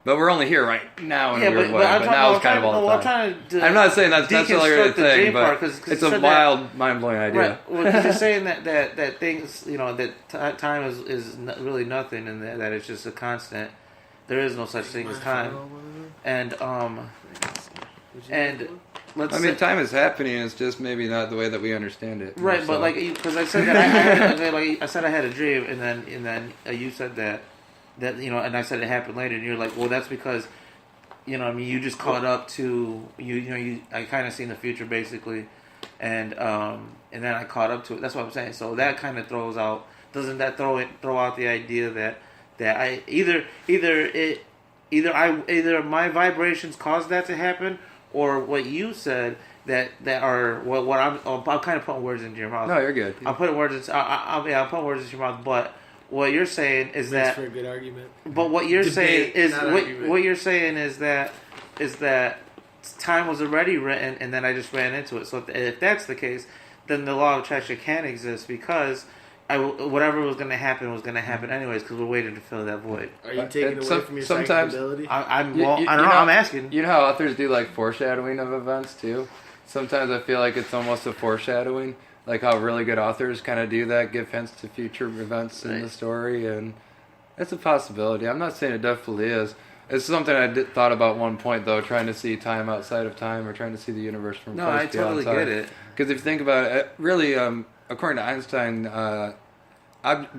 But we're only here right now in a weird way. But now it's kind of all the time. I'm not saying that's necessarily a thing, but it's a wild, mind-blowing idea. Right. Well, because you're saying that things, that time is really nothing, and that it's just a constant. There is no such thing as time. And time is happening. It's just maybe not the way that we understand it. Right, but because I said that I said I had a dream, and then you said that and I said it happened later, and you're like, well, that's because, you just caught up to I kind of seen the future basically, and then I caught up to it. That's what I'm saying. So that kind of doesn't that throw out the idea that I either my vibrations caused that to happen, or what you said that are what I'm kind of putting words into your mouth. No, you're good. I'm putting words into I'm putting words into your mouth, but what you're saying is Thanks for a good argument. But what you're saying is what you're saying is that time was already written, and then I just ran into it. So if that's the case, then the law of attraction can't exist, because whatever was going to happen anyways, because we're waiting to fill that void. Are you taking away from your sometimes psychic ability? I don't know. I'm asking. You know how authors do like foreshadowing of events too? Sometimes I feel like it's almost a foreshadowing. Like how really good authors kind of do that, give hints to future events in the story, and it's a possibility. I'm not saying it definitely is. It's something I thought about one point, though, trying to see time outside of time, or trying to see the universe from No, I totally get it. Because if you think about it, really, according to Einstein,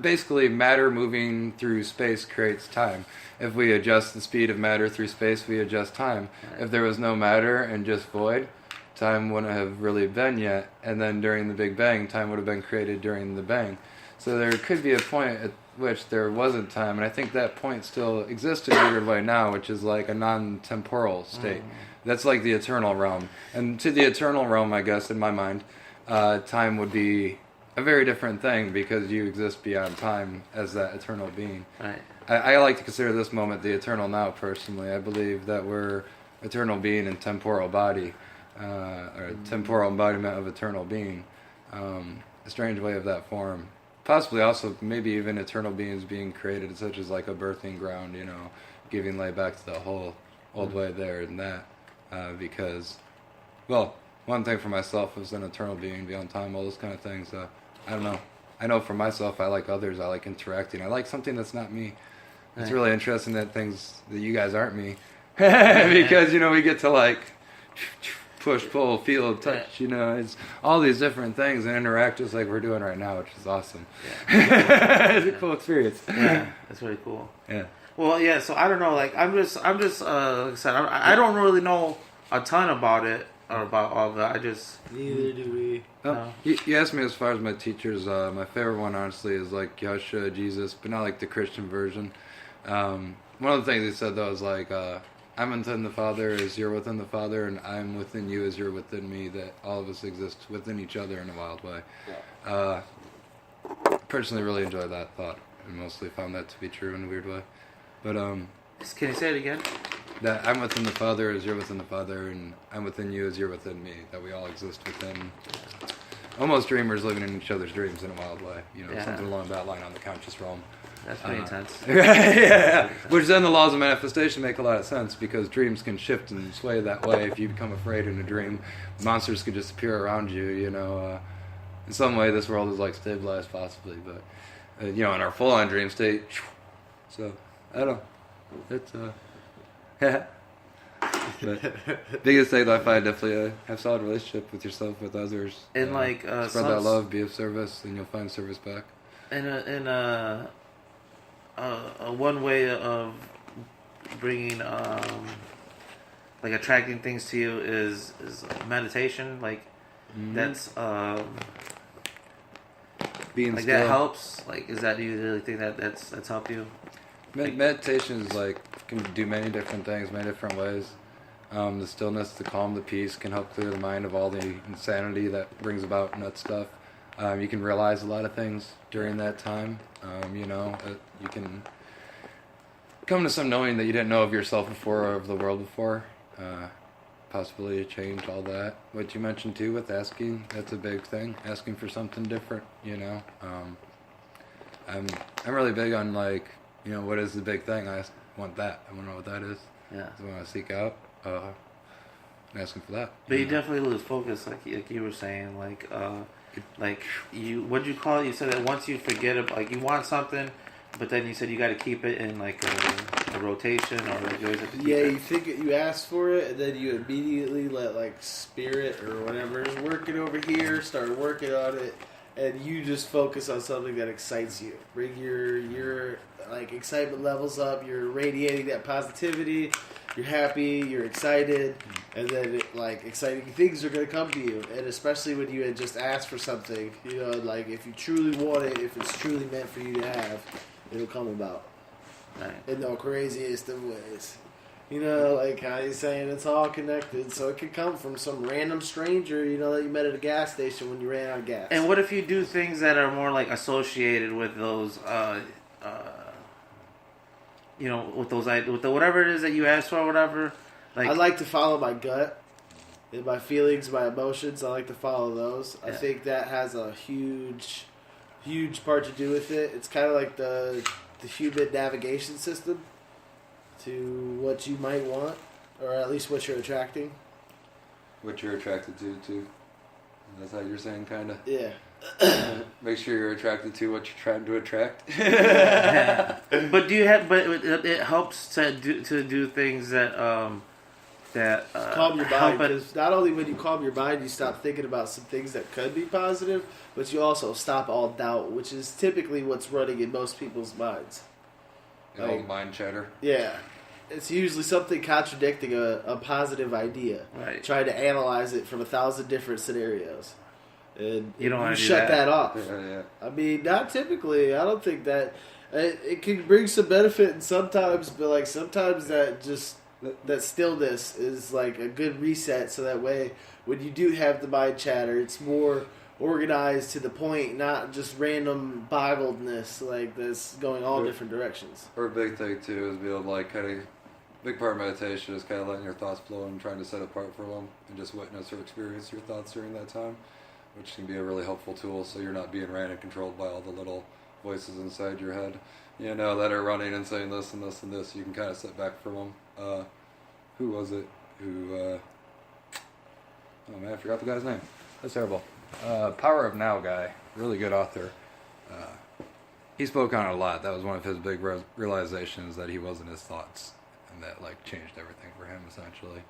basically matter moving through space creates time. If we adjust the speed of matter through space, we adjust time. Right. If there was no matter and just void, time wouldn't have really been yet, and then during the Big Bang, time would have been created during the Bang. So there could be a point at which there wasn't time, and I think that point still exists in a weird way now, which is like a non-temporal state. That's like the eternal realm. And to the eternal realm, I guess, in my mind, time would be a very different thing, because you exist beyond time as that eternal being. Right. I like to consider this moment the eternal now, personally. I believe that we're eternal being in temporal body. Or temporal embodiment of eternal being, a strange way of that form. Possibly also maybe even eternal beings being created, such as like a birthing ground, giving lay back to the whole old way there and that. Because, well, one thing for myself is an eternal being beyond time, all those kind of things. I don't know. I know for myself, I like others, I like interacting. I like something that's not me. It's really interesting that you guys aren't me. Because, we get to like push, pull, feel, touch, it's all these different things and interact just like we're doing right now, which is awesome. Yeah. It's a cool experience. Yeah, that's really cool. Yeah. Well, yeah, so I don't know, like, I'm just like I said, I don't really know a ton about it, or about all of that. Neither do we. No. You asked me as far as my teachers, my favorite one, honestly, is like Yeshua, Jesus, but not like the Christian version. One of the things he said, though, is like, I'm within the Father as you're within the Father, and I'm within you as you're within me, that all of us exist within each other in a wild way. Yeah. Personally really enjoy that thought, and mostly found that to be true in a weird way. But can you say it again? That I'm within the Father as you're within the Father, and I'm within you as you're within me, that we all exist within, almost dreamers living in each other's dreams in a wild way, something along that line on the conscious realm. That's pretty intense. Yeah. Which then the laws of manifestation make a lot of sense, because dreams can shift and sway that way. If you become afraid in a dream, monsters could just appear around you, In some way, this world is like stabilized, possibly, but, in our full-on dream state, so, I don't know. It's, But biggest thing that I find, definitely have a solid relationship with yourself, with others. And spread that love, be of service, and you'll find service back. And one way of bringing like attracting things to you is meditation. Like that's being like still. That helps. Like, is that, do you really think that's helped you? Meditation is can do many different things, many different ways. The stillness, the calm, the peace can help clear the mind of all the insanity that brings about nut stuff. You can realize a lot of things during that time. You can come to some knowing that you didn't know of yourself before, or of the world before. Possibly change all that. What you mentioned too with asking, that's a big thing. Asking for something different, I'm really big on what is the big thing? want that. I want to know what that is. Yeah. I want to seek out. And asking for that. But you definitely lose focus, like you were saying, like you, what'd you call it? You said that once you forget it, like you want something, but then you said you got to keep it in like a rotation, or like you always have to keep it. You think you ask for it, and then you immediately let like spirit or whatever is working over here start working on it, and you just focus on something that excites you. Bring your like excitement levels up. You're radiating that positivity. You're happy. You're excited, and then like exciting things are gonna come to you. And especially when you had just asked for something, you know, like if you truly want it, if it's truly meant for you to have, it'll come about. Right. In the craziest of ways. You know, like how he's saying it's all connected, so it could come from some random stranger, you know, that you met at a gas station when you ran out of gas. And what if you do things that are more like associated with those, you know, with the whatever it is that you asked for, or whatever? Like, I like to follow my gut and my feelings, my emotions. I like to follow those. Yeah. I think that has a huge part to do with it. It's kind of like the human navigation system to what you might want, or at least what you're attracting. What you're attracted to, too. That's how you're saying, kind of. Yeah. Make sure you're attracted to what you're trying to attract. But do you have? But it helps to do things that Calm your mind, help it. because not only when you calm your mind, you stop thinking about some things that could be positive, but you also stop all doubt, which is typically what's running in most people's minds. The old mind chatter. Yeah. It's usually something contradicting a positive idea. Right. Trying to analyze it from 1,000 different scenarios. And You don't wanna do shut that off. Yeah. I mean, not typically. I don't think that... It can bring some benefit and sometimes, but like sometimes that stillness is like a good reset, so that way when you do have the mind chatter, it's more organized to the point, not just random boggledness like this going all different directions. Or a big thing, too, is be able to, like, kind of... Big part of meditation is kind of letting your thoughts flow and trying to set apart for them and just witness or experience your thoughts during that time, which can be a really helpful tool, so you're not being ran and controlled by all the little voices inside your head, you know, that are running and saying this and this and this. You can kind of sit back from them. Who was it? Oh man, I forgot the guy's name. That's terrible. Power of Now guy, really good author. He spoke on it a lot. That was one of his big realizations, that he wasn't his thoughts, and that like changed everything for him essentially.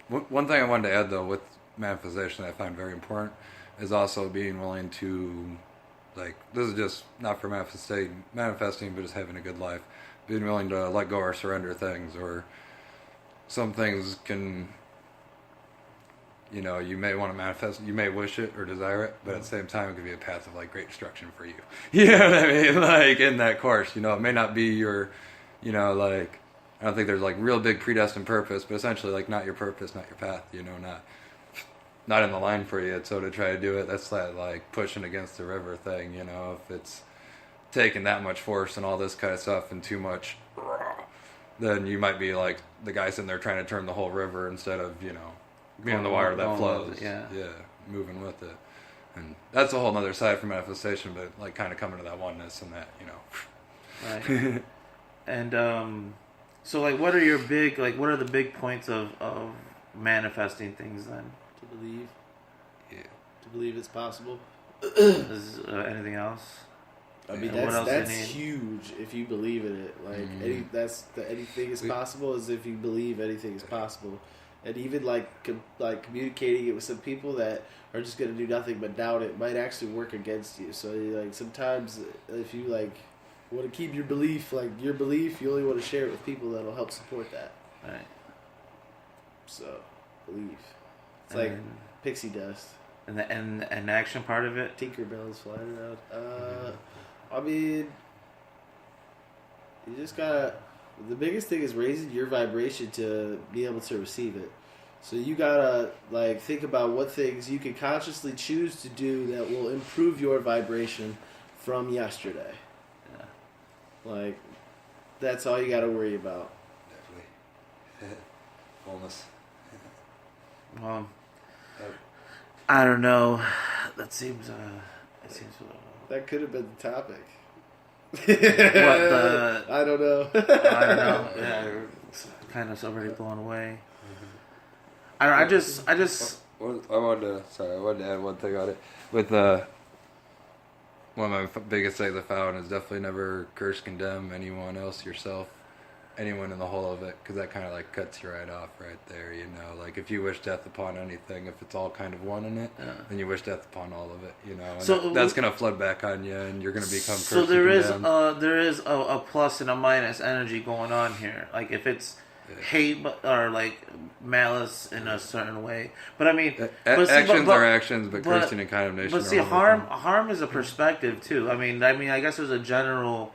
One thing I wanted to add though with manifestation that I find very important is also being willing to, like, this is just not for manifesting, but just having a good life. Being willing to let go or surrender things, or some things can, you know, you may want to manifest, you may wish it or desire it, but at the same time it could be a path of like great destruction for you. You know what I mean? Like in that course, you know, it may not be your, you know, like, I don't think there's like real big predestined purpose, but essentially like not your purpose, not your path, you know, not in the line for you. So to try to do it, that's that like pushing against the river thing, you know, if it's taking that much force and all this kind of stuff and too much, then you might be like the guy sitting there trying to turn the whole river instead of, you know, being the water that flows. Yeah, moving with it. And that's a whole other side for manifestation, but like kind of coming to that oneness and that, you know. right. And so like, what are the big points of manifesting things then? To believe. Yeah. To believe it's possible. Is anything else? I mean, What else do you that's need? huge if you believe in it. Like, anything is possible is if you believe anything is possible. And even like communicating it with some people that are just going to do nothing but doubt it might actually work against you. So like sometimes if you like want to keep your belief, you only want to share it with people that'll help support that. Right. So believe. It's And like then- pixie dust. And the action part of it. Tinkerbell's flying around. I mean, you just gotta. The biggest thing is raising your vibration to be able to receive it. So you gotta like think about what things you can consciously choose to do that will improve your vibration from yesterday. Yeah. Like, that's all you gotta worry about. Definitely. Fullness. Well, I don't know. That seems. That could have been the topic. I don't know. I don't know. Yeah, kind of already blown away. I just. I wanted to add one thing on it. With one of my biggest things I found is definitely never curse, condemn anyone else, yourself, anyone in the whole of it, because that kind of like cuts you right off right there. You know, like if you wish death upon anything, if it's all kind of one in it, then you wish death upon all of it. You know, and So that's gonna flood back on you, and you're gonna become cursed. So there and is a plus and a minus energy going on here. Like if it's hate or like malice in a certain way, but I mean, actions are actions, but cursing and condemnation. But see, harm is a perspective too. I mean, I guess there's a general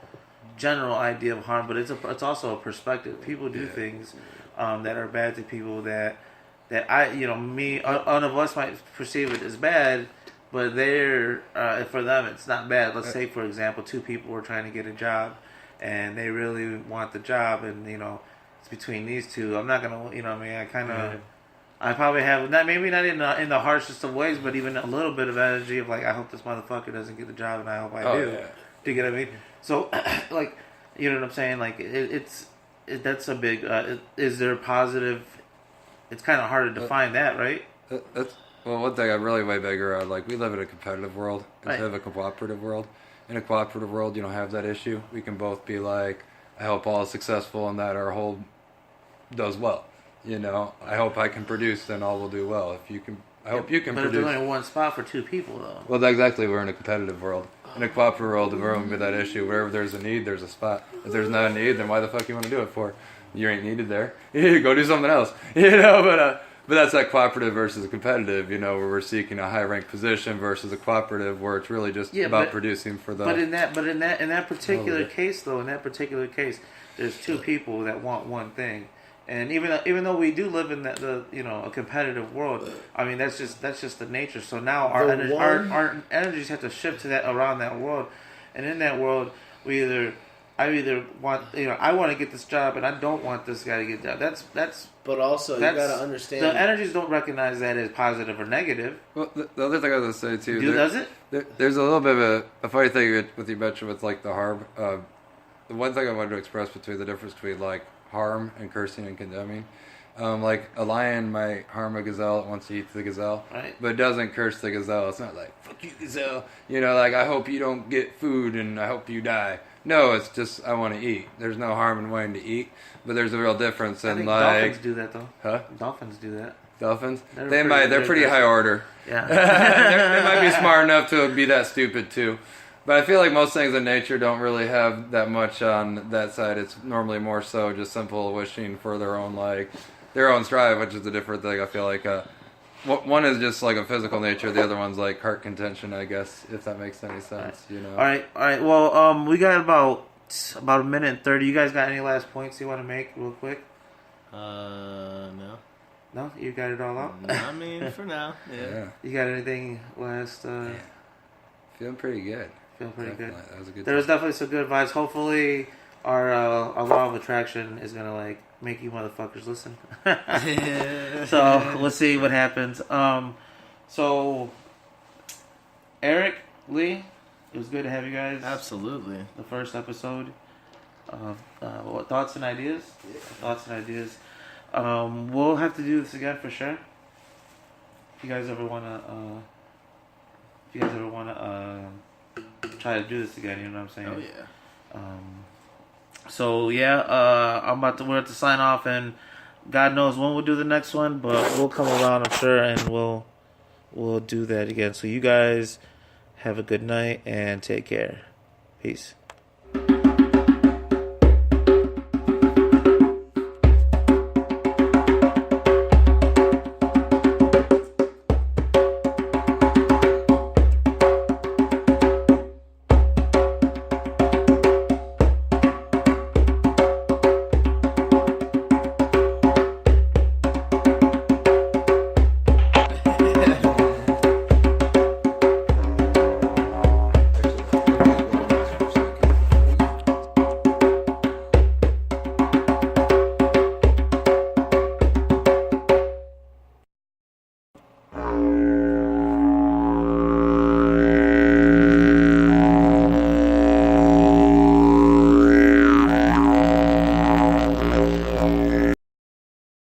idea of harm, but it's also a perspective. People do things that are bad to people that none of us might perceive it as bad, but for them it's not bad. Let's say, for example, two people were trying to get a job, and they really want the job, and it's between these two. I'm not gonna, I probably have maybe not in the harshest of ways, but even a little bit of energy of like, I hope this motherfucker doesn't get the job, and I hope I do. Yeah. Do you get what I mean? So, like, you know what I'm saying? Like, that's a big. Is there a positive? It's kind of hard to define that, right? One thing I'm really way bigger on. Like, we live in a competitive world instead of a cooperative world. In a cooperative world, you don't have that issue. We can both be like, I hope all is successful and that our whole does well. I hope I can produce, then all will do well. If you can, I hope you can but produce. But there's only one spot for two people, though. Well, exactly. We're in a competitive world. In a cooperative world, there won't be that issue. Wherever there's a need, there's a spot. If there's not a need, then why the fuck you want to do it for? You ain't needed there. Go do something else. But that's that cooperative versus competitive. Where we're seeking a high ranked position versus a cooperative where it's really just about producing for the. But in that particular case, though, there's two people that want one thing. And even though we do live in a competitive world, I mean that's just the nature. So now our energies have to shift to that around that world, and in that world I want to get this job and I don't want this guy to get the job. That's. But also you gotta understand the energies don't recognize that as positive or negative. Well, the other thing I was gonna say too. Does it? There's a little bit of a funny thing with you mentioned with like the harm. The one thing I wanted to express between the difference between like harm and cursing and condemning. Like a lion might harm a gazelle, it wants to eat the gazelle, right, but it doesn't curse the gazelle. It's not like, fuck you, gazelle. Like, I hope you don't get food and I hope you die. No, it's just, I want to eat. There's no harm in wanting to eat, but there's a real difference in, like... dolphins do that, though. Huh? Dolphins do that. Dolphins? They're pretty high order. Yeah. They might be smart enough to be that stupid, too. But I feel like most things in nature don't really have that much on that side. It's normally more so just simple wishing for their own strive, which is a different thing. I feel like one is just like a physical nature. The other one's like heart contention, I guess, if that makes any sense. All right. Well, we got about a minute and 30. You guys got any last points you want to make real quick? No. No? You got it all out? I mean, for now, yeah. You got anything last? Feeling pretty good. Feeling pretty good. That was a good. There was definitely some good vibes. Hopefully, our law of attraction is gonna make you motherfuckers listen. So we'll see what happens. So Erik Leigh, it was good to have you guys. Absolutely. The first episode of Thoughts and Ideas. Yeah. Thoughts and Ideas. We'll have to do this again for sure. If you guys ever wanna try to do this again, you know what I'm saying? Oh yeah. So yeah, we're about to sign off, and God knows when we'll do the next one, but we'll come around, I'm sure, and we'll do that again. So you guys have a good night and take care. Peace.